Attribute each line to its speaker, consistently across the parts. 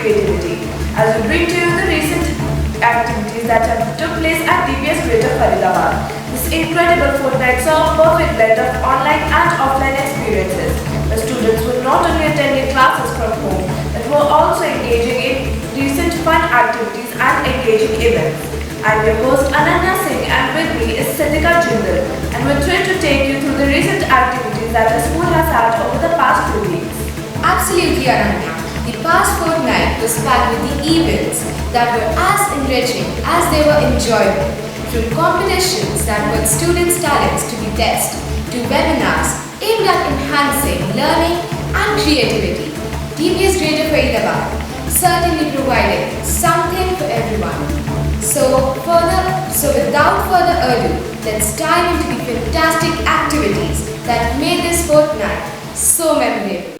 Speaker 1: creativity. As we bring to you the recent activities that have took place at DBS Greater Faridabad. This incredible fortnight saw a perfect blend of online and offline experiences. The students were not only attending classes from home, but were also engaging in recent fun activities and engaging events. I'm your host Ananya Singh and with me is Siddhika Jindal, and we're thrilled to take you through the recent activities that the school has had over the past 2 weeks.
Speaker 2: Absolutely, Ananya. The past fortnight was packed with the events that were as enriching as they were enjoyable. From competitions that put students' talents to the test, to webinars aimed at enhancing learning and creativity, DBS Greater Faridabad certainly provided something for everyone. So without further ado, let's dive into the fantastic activities that made this fortnight so memorable.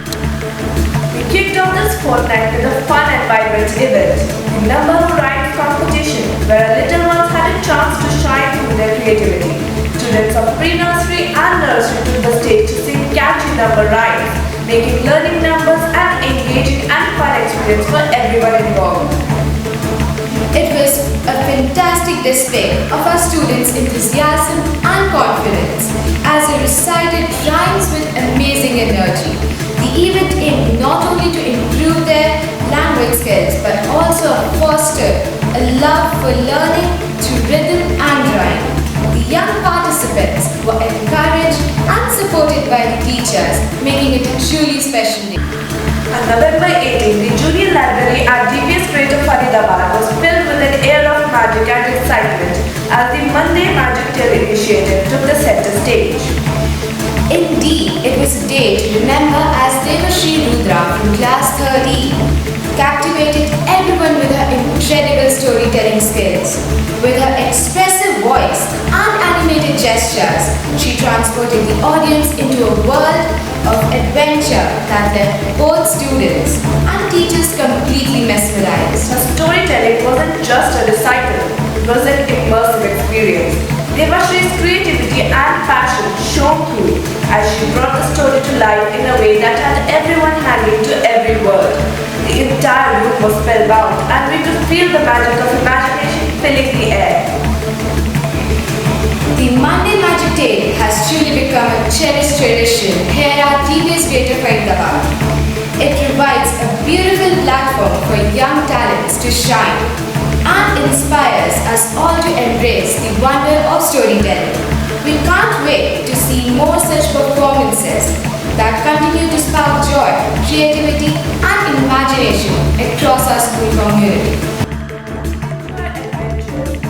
Speaker 1: We kicked off this fortnight with a fun and vibrant event, the Number Rhyme competition, where our little ones had a chance to shine through their creativity. Students of pre-nursery and nursery took the stage to sing catchy number rhymes, making learning numbers an engaging and fun experience for everyone involved.
Speaker 2: It was a fantastic display of our students' enthusiasm and confidence as they recited rhymes with amazing energy. The event aimed not only to improve their language skills but also fostered a love for learning through rhythm and rhyme. The young participants were encouraged and supported by the teachers, making it a truly special day.
Speaker 1: On November 18, the Junior Library at DBS Greater Faridabad was filled with an air of magic and excitement as the Monday Magic Tale initiative took the center stage.
Speaker 2: Indeed, it was a day to remember as Devashri Rudra from class 30 captivated everyone with her incredible storytelling skills. With her expressive voice and animated gestures, she transported the audience into a world of adventure that left both students and teachers completely mesmerized.
Speaker 1: Her storytelling wasn't just a recital, it was an immersive experience. Devashri's creativity and passion shone through as she brought the story to life in a way that had everyone hanging to every word. The entire room was spellbound and we could feel the magic of imagination filling the air.
Speaker 2: The Monday Magic Tale has truly become a cherished tradition here at DBS Greater Faridabad. It provides a beautiful platform for young talents to shine and inspires us all to embrace the wonder of storytelling. We can't wait to see more such performances that continue to spark joy, creativity and imagination across our school community.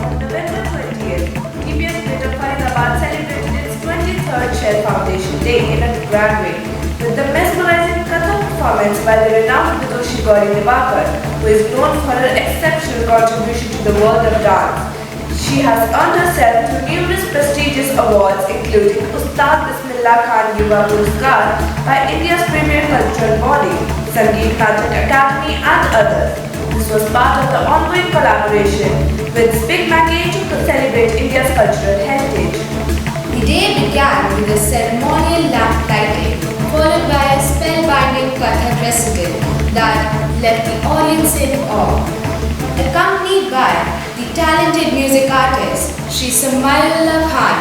Speaker 1: On November 20th, DBS Greater Faridabad celebrated its 23rd Share Foundation Day in a grand way, with the mesmerizing Kathak performance by the renowned Vidushi Gauri Divakar, who is known for her exceptional contribution to the world of dance. She has earned herself through numerous prestigious awards including Ustad Bismillah Khan Yuva Puraskar by India's premier cultural body, Sangeet Natak Academy and others. This was part of the ongoing collaboration with Speak Maggie to celebrate India's cultural heritage.
Speaker 2: The day began with a ceremonial lamp lighting, followed by a spellbinding Kathak recital that left the audience in awe. Accompanied by the talented music artists Shri Samayullah Khan,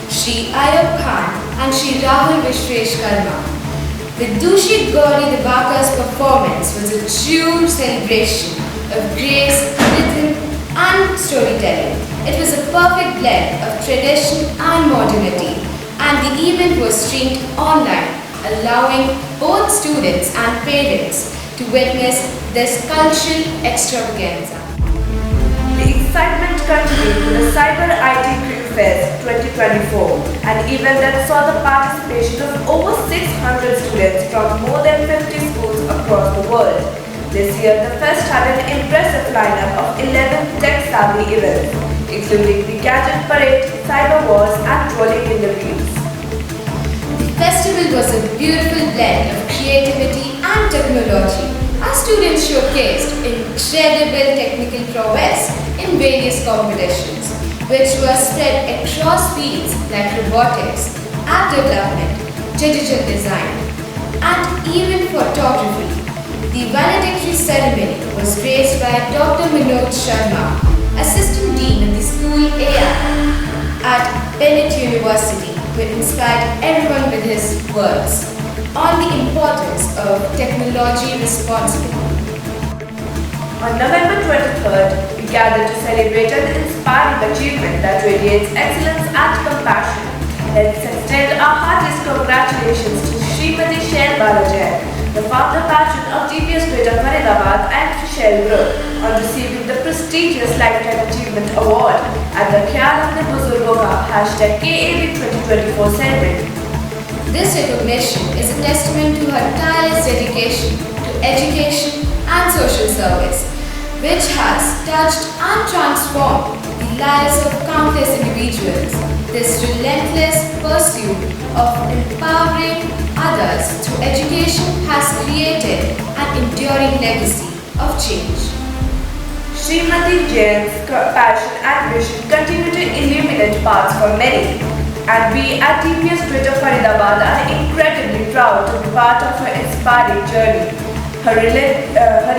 Speaker 2: Shri Ayub Khan and Shri Rahul Vishweshkarma. Vidushi Gauri Divakar's performance was a true celebration of grace, rhythm and storytelling. It was a perfect blend of tradition and modernity, and the event was streamed online, allowing both students and parents to witness this cultural extravaganza.
Speaker 1: The excitement continued with the Cyber IT Crew Fest 2024, an event that saw the participation of over 600 students from more than 50 schools across the world. This year, the fest had an impressive lineup of 11 tech-savvy events, including the Gadget Parade, Cyber Wars and Rolling in the Reels.
Speaker 2: The festival was a beautiful blend of creativity and technology. Our students showcased incredible technical prowess in various competitions, which were spread across fields like robotics, app development, digital design, and even photography. The valedictory ceremony was graced by Dr. Manoj Sharma, Assistant Dean of the School AI at Bennett University, who inspired everyone with his words on the importance of technology responsibly.
Speaker 1: On November 23rd, we gathered to celebrate an inspiring achievement that radiates excellence and compassion. Let's extend our heartiest congratulations to Srimati Shail Balajan, the founder patron of DPS Greater Faridabad and Shail Group, on receiving the prestigious Lifetime Achievement Award at the Khyaal Apne Buzurgon Ka #KAB 2024 ceremony.
Speaker 2: This recognition is a testament to her tireless dedication to education and social service, which has touched and transformed the lives of countless individuals. This relentless pursuit of empowering others through education has created an enduring legacy of change.
Speaker 1: Srimati Jain's passion and vision continue to illuminate paths for many, and we at DPS Greater Faridabad are incredibly proud to be part of her inspiring journey. Her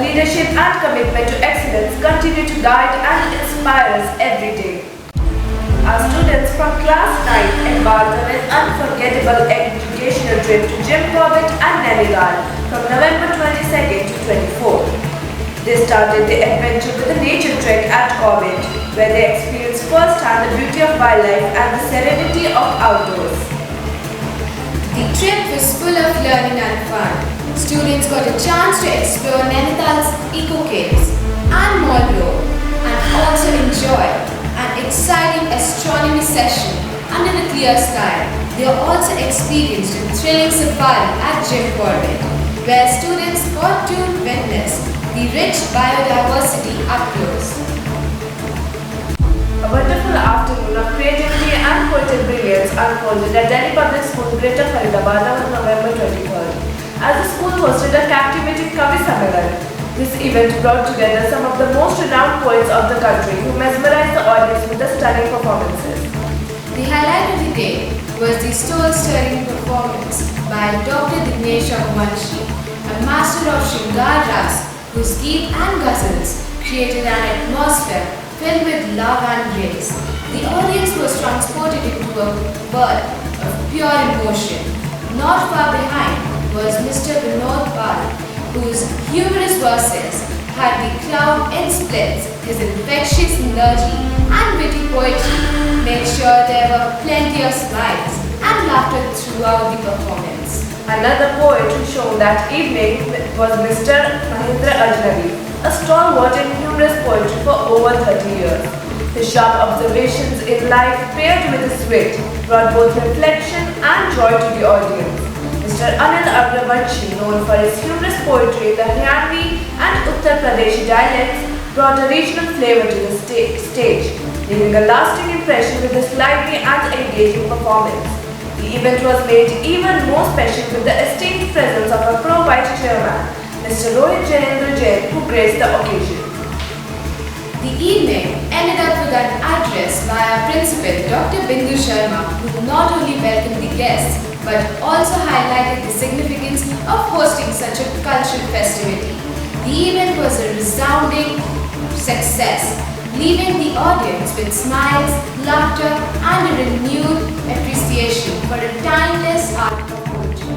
Speaker 1: leadership and commitment to excellence continue to guide and inspire us every day. Our students from Class 9 embarked on an unforgettable educational trip to Jim Corbett and Nanigal from November 22nd to 24th. They started the adventure with a nature trek at Corbett, where they experienced firsthand the beauty of wildlife and the serenity of outdoors.
Speaker 2: The trip was full of learning and fun. Students got a chance to explore Nainital's eco caves and Mall Road, and also enjoy an exciting astronomy session under a clear sky. They also experienced a thrilling safari at Jim Corbett, where students got to witness the rich biodiversity up close.
Speaker 1: A wonderful afternoon of creativity and poetic brilliance unfolded at Delhi Public School, Greater Faridabad on November 23rd. As the school hosted a captivating Kavi Sammelan, this event brought together some of the most renowned poets of the country who mesmerized the audience with their stunning performances.
Speaker 2: The highlight of the day was the soul-stirring performance by Dr. Dignesh Raghuvanshi, a master of Shringar Ras, whose geet and ghazals created an atmosphere filled with love and grace. The audience was transported into a world of pure emotion. Not far behind was Mr. Vinod Pal, whose humorous verses had the crowd in splits. His infectious energy and witty poetry made sure there were plenty of smiles and laughter throughout the performance.
Speaker 1: Another poet who shone that evening was Mr. Mahindra Ajnabi, a stalwart in humorous poetry for over 30 years. His sharp observations in life paired with his wit brought both reflection and joy to the audience. Mr. Anil Agravanshi, known for his humorous poetry in the Haryanvi and Uttar Pradeshi dialects, brought a regional flavor to the stage, leaving a lasting impression with his lively and engaging performance. The event was made even more special with the esteemed presence of a pro-white chairman, Mr. Rohit Janendra Jain, who graced the occasion.
Speaker 2: The evening ended up with an address by our principal, Dr. Bindu Sharma, who not only welcomed the guests but also highlighted the significance of hosting such a cultural festivity. The event was a resounding success, leaving the audience with smiles, laughter, and a renewed appreciation for a timeless art of poetry.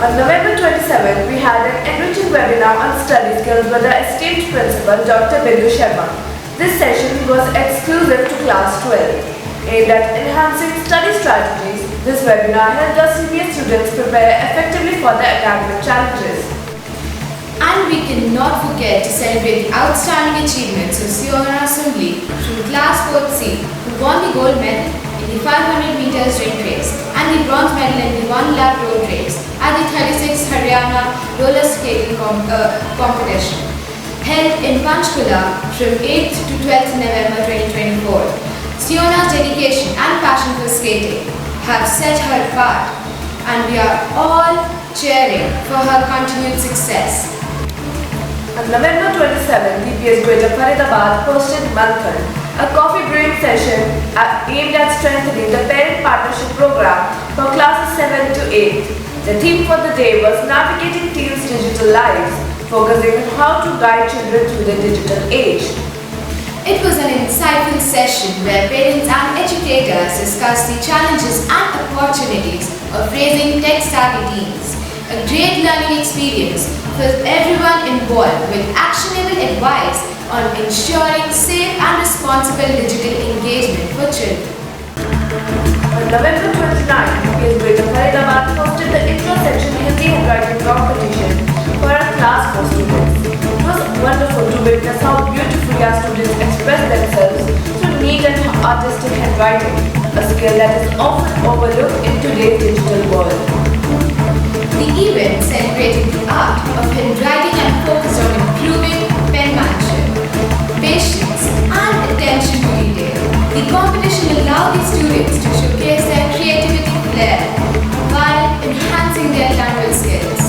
Speaker 1: On November 27th, we had an enriching webinar on study skills with the esteemed principal, Dr. Bindu Sharma. This session was exclusive to Class 12. Aimed at enhancing study strategies, this webinar helped our senior students prepare effectively for their academic challenges.
Speaker 2: And we cannot forget to celebrate the outstanding achievements of Siona Sungli from Class 4C, who won the gold medal in the 500 meters ring race and the bronze medal in the 1 lap road race at the 36th Haryana roller skating competition held in Panchkula from 8th to 12th November 2024. Siona's dedication and passion for skating have set her apart, and we are all cheering for her continued success.
Speaker 1: On November 27, DPS Greater Faridabad hosted Manthan, a coffee brewing session aimed at strengthening the parent partnership program for classes 7 to 8. The theme for the day was Navigating teens' digital lives, focusing on how to guide children through the digital age.
Speaker 2: It was an insightful session where parents and educators discussed the challenges and opportunities of raising tech-savvy teens. A great learning experience for everyone involved with actionable advice on ensuring safe and responsible digital engagement for children.
Speaker 1: On November 29th, UPS Greater Faridabad hosted the intra-section Hindi handwriting competition for a class for students. It was wonderful to witness how beautifully our students express themselves through neat and artistic handwriting, a skill that is often overlooked in today's digital world.
Speaker 2: The event celebrated the art of handwriting and focused on improving penmanship, patience, and attention to detail. The competition allowed the students to showcase their creativity flair while enhancing their language skills.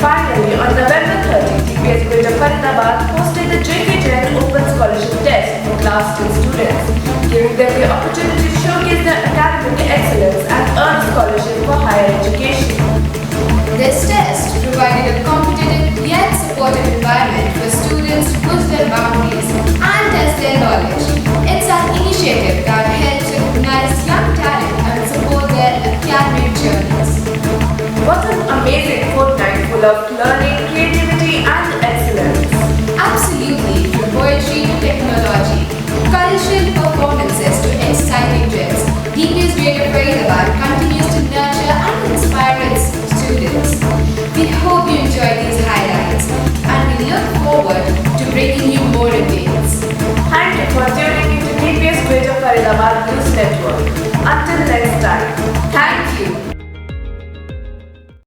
Speaker 1: Finally, on November 30th, UPS Greater Faridabad hosted the JK Jain Open Scholarship Test for Class 10 students, giving them the opportunity to showcase their academic excellence and earn a scholarship for higher education.
Speaker 2: This test provided a competitive yet supportive environment for students to push their boundaries and test their knowledge. It's an initiative that helps recognize young talent and support their academic journeys.
Speaker 1: What an amazing fortnight full of learning, creativity and excellence.
Speaker 2: Absolutely, from poetry to technology, cultural performances to exciting trips, DPS Greater Faridabad continues to nurture and inspire its students. We hope you enjoy these highlights and we look forward to bringing you more updates.
Speaker 1: Thank you for tuning into DPS Greater Faridabad News Network.